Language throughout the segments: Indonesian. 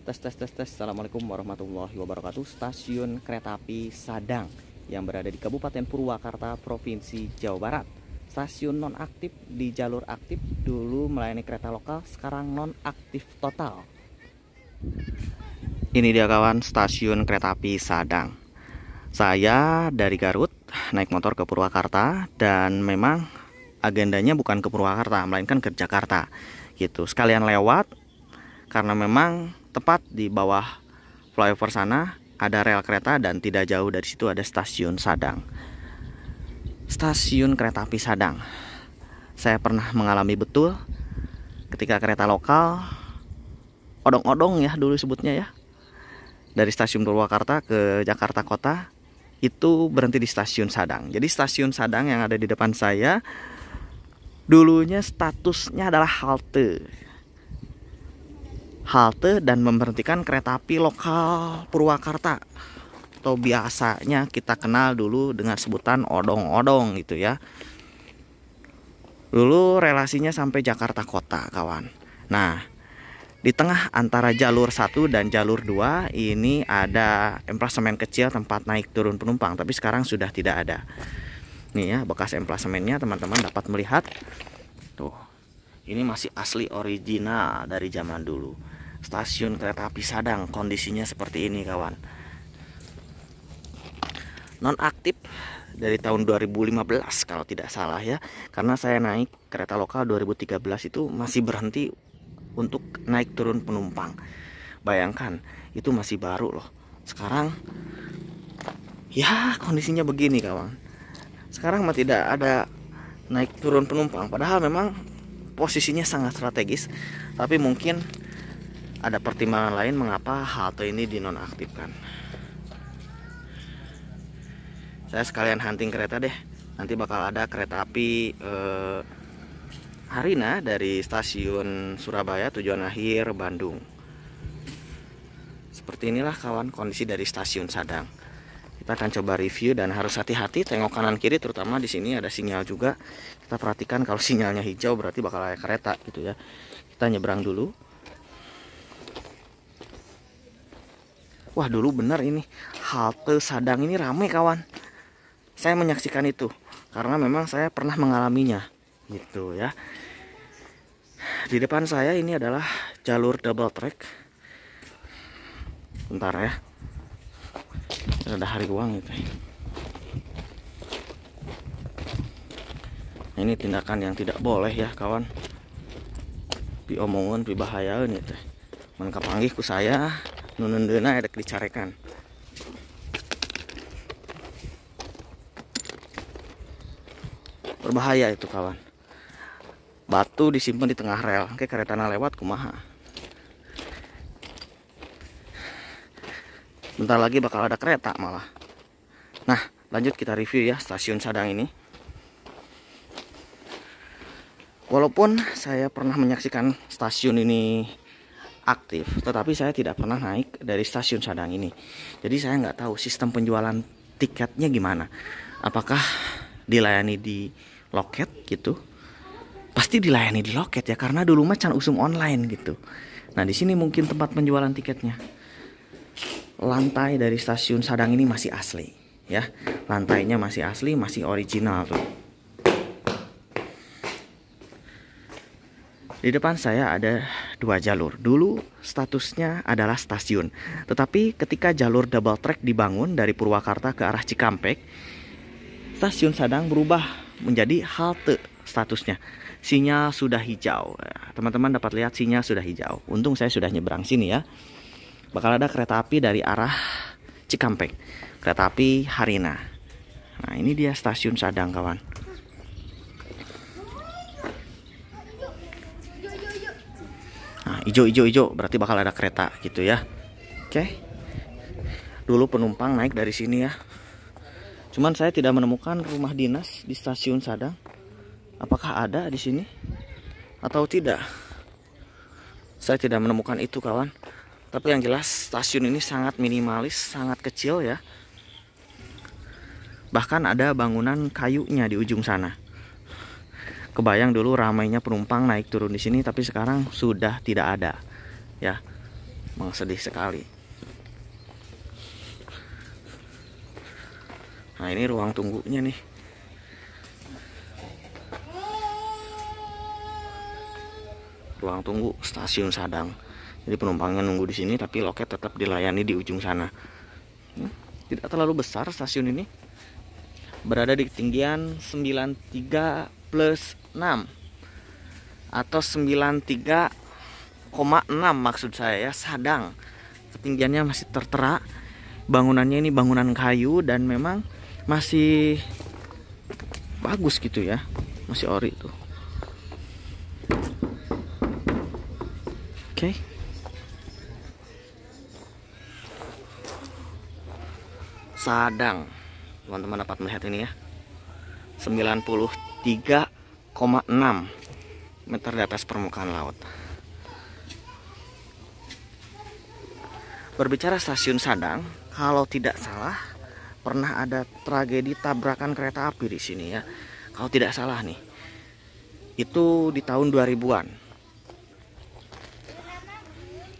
Tes tes tes tes. Assalamualaikum warahmatullahi wabarakatuh. Stasiun kereta api Sadang yang berada di Kabupaten Purwakarta, Provinsi Jawa Barat. Stasiun nonaktif di jalur aktif, dulu melayani kereta lokal, sekarang nonaktif total. Ini dia kawan, stasiun kereta api Sadang. Saya dari Garut naik motor ke Purwakarta dan memang agendanya bukan ke Purwakarta, melainkan ke Jakarta. Gitu. Sekalian lewat karena memang tepat di bawah flyover sana ada rel kereta dan tidak jauh dari situ ada stasiun Sadang. Stasiun kereta api Sadang. Saya pernah mengalami betul ketika kereta lokal odong-odong ya dulu sebutnya ya. Dari stasiun Purwakarta ke Jakarta Kota itu berhenti di stasiun Sadang. Jadi stasiun Sadang yang ada di depan saya dulunya statusnya adalah halte dan memberhentikan kereta api lokal Purwakarta, atau biasanya kita kenal dulu dengan sebutan odong-odong gitu ya. Dulu relasinya sampai Jakarta Kota kawan. Nah, di tengah antara jalur 1 dan jalur 2 ini ada emplasemen kecil tempat naik turun penumpang, tapi sekarang sudah tidak ada. Nih ya, bekas emplasemennya teman-teman dapat melihat. Tuh. Ini masih asli original dari zaman dulu. Stasiun kereta api Sadang kondisinya seperti ini kawan. Nonaktif dari tahun 2015 kalau tidak salah ya. Karena saya naik kereta lokal 2013 itu masih berhenti untuk naik turun penumpang. Bayangkan, itu masih baru loh. Sekarang ya kondisinya begini kawan. Sekarang mah tidak ada naik turun penumpang, padahal memang posisinya sangat strategis. Tapi mungkin ada pertimbangan lain mengapa halte ini dinonaktifkan. Saya sekalian hunting kereta deh. Nanti bakal ada kereta api Harina dari stasiun Surabaya tujuan akhir Bandung. Seperti inilah kawan kondisi dari stasiun Sadang. Kita akan coba review dan harus hati-hati tengok kanan kiri, terutama di sini ada sinyal juga. Kita perhatikan kalau sinyalnya hijau berarti bakal ada kereta gitu ya. Kita nyebrang dulu. Wah, dulu benar ini halte Sadang ini ramai kawan. Saya menyaksikan itu karena memang saya pernah mengalaminya gitu ya. Di depan saya ini adalah jalur double track. Bentar ya. Ada hari uang gitu. Ini tindakan yang tidak boleh ya kawan. Pi omongan pi bahayaeun ieu teh. Mun kapanggih ku saya nunundeuna edek dicarekan. Berbahaya itu kawan. Batu disimpan di tengah rel, kayak keretana lewat kumaha. Bentar lagi bakal ada kereta malah. Nah, lanjut kita review ya stasiun Sadang ini. Walaupun saya pernah menyaksikan stasiun ini aktif, tetapi saya tidak pernah naik dari stasiun Sadang ini. Jadi saya nggak tahu sistem penjualan tiketnya gimana. Apakah dilayani di loket gitu? Pasti dilayani di loket ya, karena dulu mah can usum online gitu. Nah di sini mungkin tempat penjualan tiketnya. Lantai dari stasiun Sadang ini masih asli ya. Lantainya masih asli, masih original tuh. Di depan saya ada 2 jalur. Dulu statusnya adalah stasiun. Tetapi ketika jalur double track dibangun dari Purwakarta ke arah Cikampek, stasiun Sadang berubah menjadi halte statusnya. Sinyal sudah hijau. Teman-teman dapat lihat sinyal sudah hijau. Untung saya sudah nyebrang sini ya. Bakal ada kereta api dari arah Cikampek. Kereta api Harina. Nah ini dia stasiun Sadang kawan. Nah, hijau berarti bakal ada kereta gitu ya. Oke. Dulu penumpang naik dari sini ya. Cuman saya tidak menemukan rumah dinas di stasiun Sadang. Apakah ada di sini atau tidak? Saya tidak menemukan itu kawan. Tapi yang jelas stasiun ini sangat minimalis, sangat kecil ya. Bahkan ada bangunan kayunya di ujung sana. Kebayang dulu ramainya penumpang naik turun di sini, tapi sekarang sudah tidak ada. Ya. Memang sedih sekali. Nah, ini ruang tunggunya nih. Ruang tunggu stasiun Sadang. Jadi penumpangnya nunggu di sini, tapi loket tetap dilayani di ujung sana. Tidak terlalu besar stasiun ini. Berada di ketinggian 93 plus 6 atau 93,6 maksud saya ya, Sadang. Ketinggiannya masih tertera. Bangunannya ini bangunan kayu dan memang masih bagus gitu ya. Masih ori tuh. Oke. Sadang. Teman-teman dapat melihat ini ya. 93,6 meter di atas permukaan laut. Berbicara stasiun Sadang, kalau tidak salah pernah ada tragedi tabrakan kereta api di sini ya. Kalau tidak salah nih. Itu di tahun 2000-an.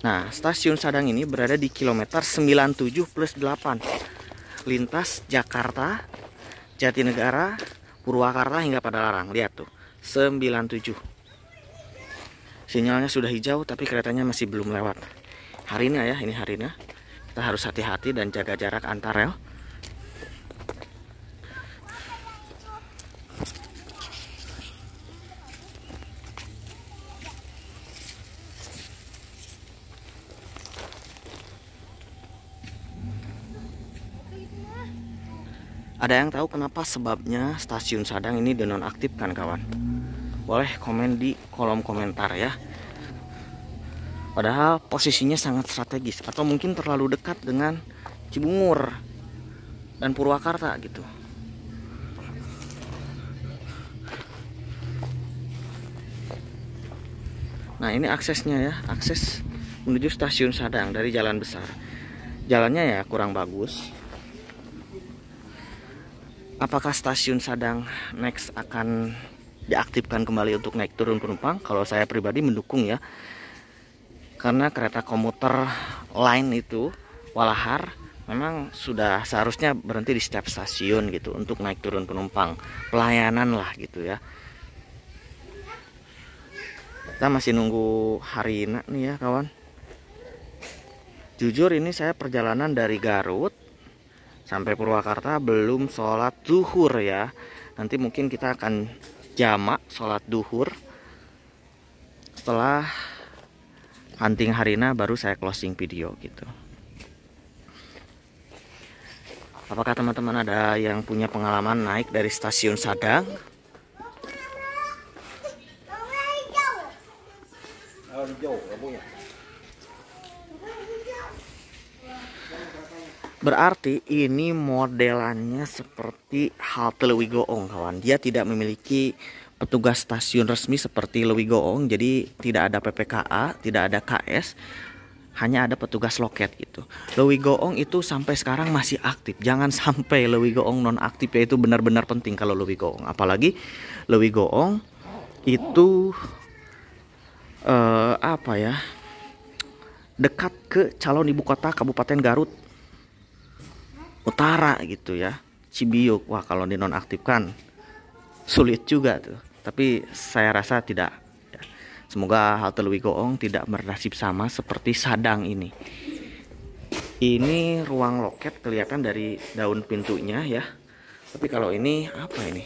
Nah, stasiun Sadang ini berada di kilometer 97 plus 8. Lintas Jakarta, Jatinegara, Purwakarta hingga Padalarang. Lihat tuh, 97. Sinyalnya sudah hijau tapi keretanya masih belum lewat. Harina ya, ini Harina. Kita harus hati-hati dan jaga jarak antar rel. Ada yang tahu kenapa sebabnya stasiun Sadang ini dinonaktifkan, kawan? Boleh komen di kolom komentar ya. Padahal posisinya sangat strategis, atau mungkin terlalu dekat dengan Cibungur dan Purwakarta gitu. Nah, ini aksesnya ya, akses menuju stasiun Sadang dari jalan besar. Jalannya ya kurang bagus. Apakah stasiun Sadang next akan diaktifkan kembali untuk naik turun penumpang? Kalau saya pribadi mendukung ya. Karena kereta komuter line itu Walahar memang sudah seharusnya berhenti di setiap stasiun gitu untuk naik turun penumpang. Pelayanan lah gitu ya. Kita masih nunggu Harina nih ya kawan. Jujur ini saya perjalanan dari Garut sampai Purwakarta belum sholat zuhur ya. Nanti mungkin kita akan jamak sholat zuhur. Setelah hunting Harina baru saya closing video gitu. Apakah teman-teman ada yang punya pengalaman naik dari stasiun Sadang? Berarti ini modelannya seperti halte Lewigoong kawan. Dia tidak memiliki petugas stasiun resmi seperti Lewigoong. Jadi tidak ada PPKA, tidak ada KS, hanya ada petugas loket gitu. Lewigoong itu sampai sekarang masih aktif. Jangan sampai Lewigoong non aktif ya, itu benar-benar penting kalau Lewigoong. Apalagi Lewigoong itu dekat ke calon ibu kota Kabupaten Garut Utara gitu ya, Cibiuk. Wah, kalau dinonaktifkan sulit juga tuh. Tapi saya rasa tidak. Semoga halte Lewigoong tidak bernasib sama seperti Sadang ini. Ini ruang loket kelihatan dari daun pintunya ya. Tapi kalau ini apa ini?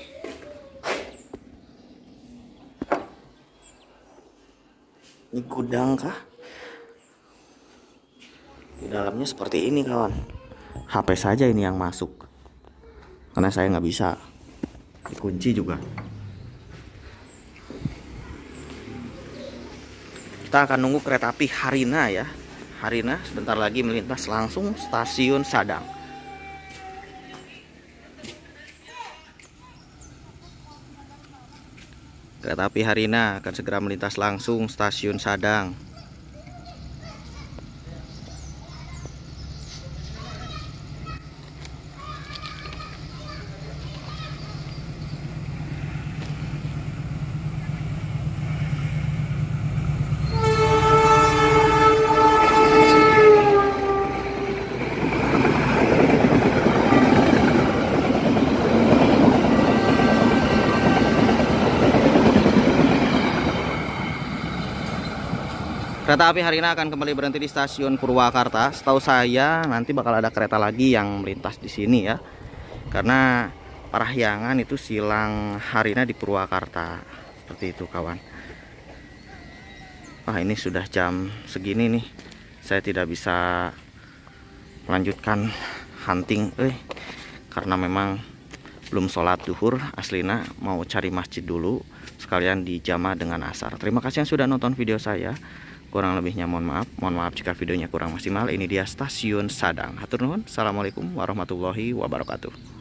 Ini gudang kah? Di dalamnya seperti ini kawan. HP saja ini yang masuk. Karena saya nggak bisa. Dikunci juga. Kita akan nunggu kereta api Harina ya. Harina sebentar lagi melintas langsung stasiun Sadang. Kereta api Harina akan segera melintas langsung stasiun Sadang. Kereta api hari ini akan kembali berhenti di stasiun Purwakarta. Setahu saya nanti bakal ada kereta lagi yang melintas di sini ya. Karena Parahyangan itu silang Harina di Purwakarta. Seperti itu kawan. Wah, ini sudah jam segini nih. Saya tidak bisa melanjutkan hunting karena memang belum sholat duhur. Aslina mau cari masjid dulu sekalian dijama dengan asar. Terima kasih yang sudah nonton video saya. Kurang lebihnya mohon maaf jika videonya kurang maksimal. Ini dia stasiun Sadang. Hatur nuhun. Assalamualaikum warahmatullahi wabarakatuh.